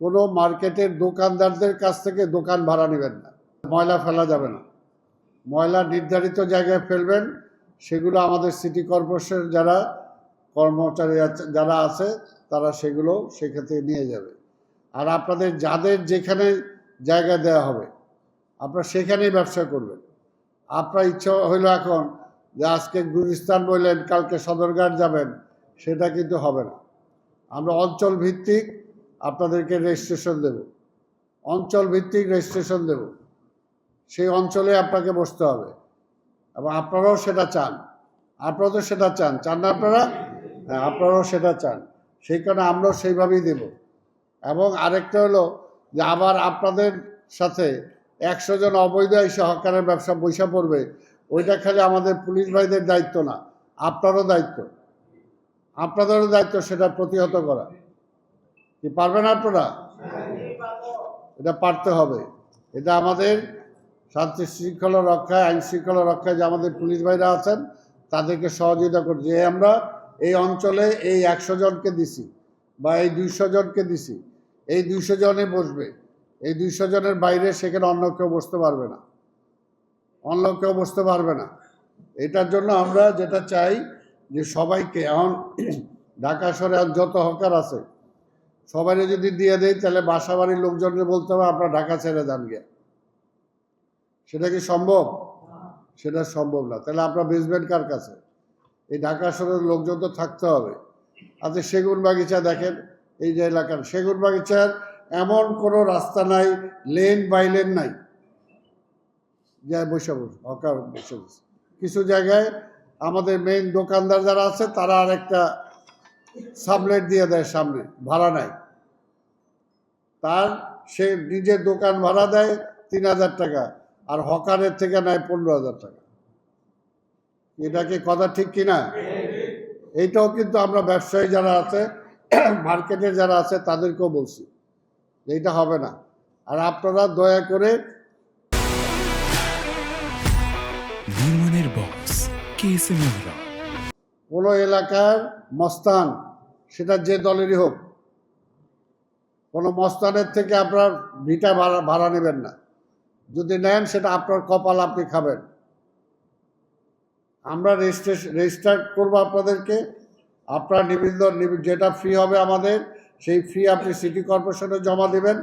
কোনো মার্কেটের দোকানদারদের কাছ থেকে দোকান ভাড়া নেবেন না। ময়লা ফেলা যাবে না। ময়লা নির্ধারিত জায়গায় ফেলবেন। সেগুলো আমাদের সিটি কর্পোরেশন যারা কর্মচারী যারা আছে তারা সেগুলো সেখান থেকে নিয়ে যাবে। আর আপনাদের যাদের যেখানে জায়গা দেওয়া হবে আপনারা সেখানেই ব্যবসা করবেন। আপনার ইচ্ছা হইলো এখন যে আজকে গুলিস্তান বললেন কালকে সদরঘাট যাবেন, সেটা কিন্তু হবে না। আমরা অঞ্চল ভিত্তিক আপনাদেরকে রেজিস্ট্রেশন দেব, অঞ্চল ভিত্তিক রেজিস্ট্রেশন দেব। সেই অঞ্চলে আপনাকে বসতে হবে এবং আপনারাও সেটা চান। আপনারা তো সেটা চান না আপনারা? হ্যাঁ, আপনারাও সেটা চান। সেই কারণে আমরাও সেইভাবেই দেব। এবং আরেকটা হলো যে আবার আপনাদের সাথে 100 জন অবৈধ এসে হকারের ব্যবসা বৈশা পড়বে, ওইটা খালি আমাদের পুলিশ ভাইদের দায়িত্ব না, আপনারও দায়িত্ব, আপনাদেরও দায়িত্ব সেটা প্রতিহত করা। কি পারবেন আপনারা? এটা পারতে হবে। এটা আমাদের শান্তি শৃঙ্খলা রক্ষায়, আইন শৃঙ্খলা রক্ষায় যে আমাদের পুলিশ ভাইরা আছেন তাদেরকে সহযোগিতা করছি। আমরা এই অঞ্চলে এই 100 জনকে দিছি বা এই 200 জনকে দিছি, এই 200 জনে বসবে। এই 200 জনের বাইরে সেখানে অন্য কেউ বসতে পারবে না, অন্য কেউ বসতে পারবে না। এটার জন্য আমরা যেটা চাই যে সবাইকে, এখন ঢাকা শহরে যত হকার আছে সবাই যদি দিয়ে দেয় তাহলে বাসা বাড়ির লোকজনকে বলতে হবে আপনারা ঢাকা ছেড়ে যান গিয়ে। সেটা কি সম্ভব? সেটা সম্ভব না। তাহলে আপনারা বেচবেন কার কাছে? এই ঢাকা শহরের লোকজন তো থাকতে হবে। আচ্ছা, সেগুন বাগিচা দেখেন, এই যে এলাকার সেগুন বাগিচার এমন কোনো রাস্তা নাই, লেন বাই লেন নাই, যায় বসে বসে হকার বসে বসে। কিছু জায়গায় আমাদের মেইন দোকানদার যারা আছে তারা আর একটা সাবলেট দিয়ে দেয় সামনে, ভাড়া নাই তার, সে নিজের দোকান ভাড়া দেয় 3000 টাকা, আর হকারের থেকে নেয় 15,000 টাকা। এটা কি কথা ঠিক কিনা? এইটাও কিন্তু আমরা ব্যবসায়ী যারা আছে, মার্কেটের যারা আছে তাদেরকেও বলছি এইটা হবে না। আর আপনারা দয়া করে কোনো এলাকার মস্তান, সেটা যে দলেরই হোক, কোনো মস্তানের থেকে আপনার ভিটা ভাড়া নেবেন না। যদি নেন সেটা আপনার কপাল, আপনি খাবেন। আমরা রেজিস্টার করবো আপনাদেরকে। আপনার নিবন্ধন যেটা ফি হবে আমাদের, সেই ফি আপনি সিটি কর্পোরেশনে জমা দেবেন।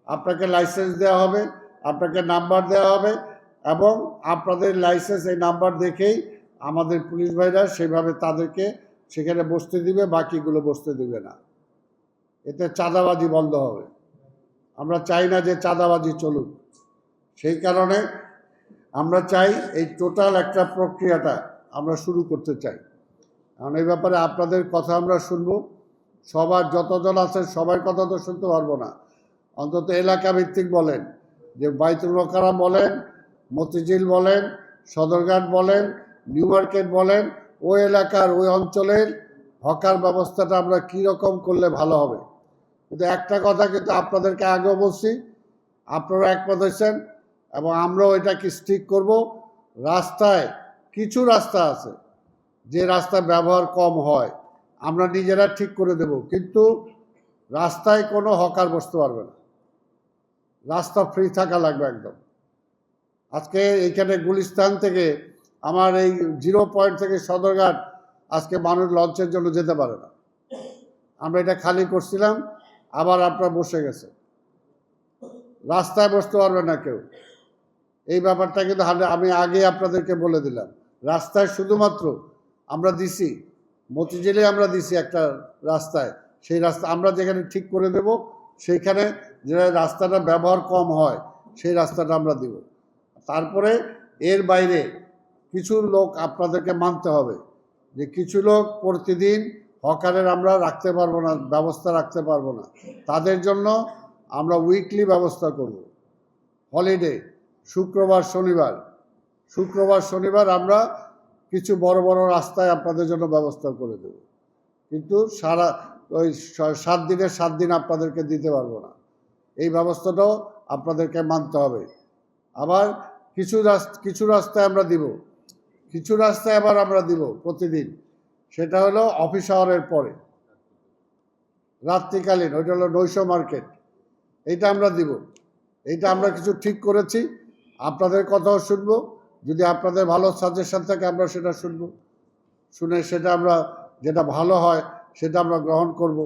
আপনাকে লাইসেন্স দেওয়া হবে, আপনাকে নাম্বার দেওয়া হবে, এবং আপনাদের লাইসেন্স এই নাম্বার দেখেই আমাদের পুলিশ ভাইরা সেভাবে তাদেরকে সেখানে বসতে দিবে, বাকিগুলো বসতে দিবে না। এতে চাঁদাবাজি বন্ধ হবে। আমরা চাই না যে চাঁদাবাজি চলুক। সেই কারণে আমরা চাই এই টোটাল একটা প্রক্রিয়াটা আমরা শুরু করতে চাই। কারণ এই ব্যাপারে আপনাদের কথা আমরা শুনবো। সবার যতজন আছেন সবার কথা তো শুনতে পারবো না, অন্তত এলাকা ভিত্তিক বলেন, যে বাইতুল মোকাররম বলেন, মতিঝিল বলেন, সদরঘাট বলেন, নিউ মার্কেট বলেন, ওই এলাকার ওই অঞ্চলের হকার ব্যবস্থাটা আমরা কীরকম করলে ভালো হবে। কিন্তু একটা কথা কিন্তু আপনাদেরকে আগেও বলছি, আপনারা একমত হয়েছেন এবং আমরাও এটাকে স্টিক করব। রাস্তায় কিছু রাস্তা আছে যে রাস্তা ব্যবহার কম হয়, আমরা নিজেরা ঠিক করে দেব, কিন্তু রাস্তায় কোনো হকার বসতে পারবে না। রাস্তা ফ্রি থাকা লাগবে একদম। আজকে এইখানে গুলিস্তান থেকে আমার এই 0 পয়েন্ট থেকে সদরঘাট আজকে মানুষ লঞ্চের জন্য যেতে পারে না। আমরা এটা খালি করছিলাম, আবার আপনারা বসে গেছে, রাস্তায় বসতে পারবে না কেউ। এই ব্যাপারটা কিন্তু আমি আগে আপনাদেরকে বলে দিলাম। রাস্তায় শুধুমাত্র আমরা দিছি, মতিঝিলে আমরা দিছি একটা রাস্তায়, সেই রাস্তা আমরা যেখানে ঠিক করে দেব, সেইখানে যে রাস্তাটা ব্যবহার কম হয় সেই রাস্তাটা আমরা দিব। তারপরে এর বাইরে কিছু লোক আপনাদেরকে মানতে হবে, যে কিছু লোক প্রতিদিন হকারের আমরা রাখতে পারবো না, ব্যবস্থা রাখতে পারবো না। তাদের জন্য আমরা উইকলি ব্যবস্থা করব। হলিডে শুক্রবার শনিবার আমরা কিছু বড় বড় রাস্তায় আপনাদের জন্য ব্যবস্থা করে দেব, কিন্তু ওই 7 দিনের 7 দিন আপনাদেরকে দিতে পারবো না। এই ব্যবস্থাটাও আপনাদেরকে মানতে হবে। আবার কিছু রাস্তায় আমরা দিব, কিছু রাস্তায় আবার আমরা দিব প্রতিদিন, সেটা হলো অফিস আওয়ারের পরে। রাত্রিকালীন, ওইটা হলো নৈশ মার্কেট, এইটা আমরা দিব। এইটা আমরা কিছু ঠিক করেছি, আপনাদের কথাও শুনবো, যদি আপনাদের ভালো সাজেশন থাকে আমরা সেটা শুনবো, শুনে সেটা আমরা যেটা ভালো হয় সেটা আমরা গ্রহণ করব।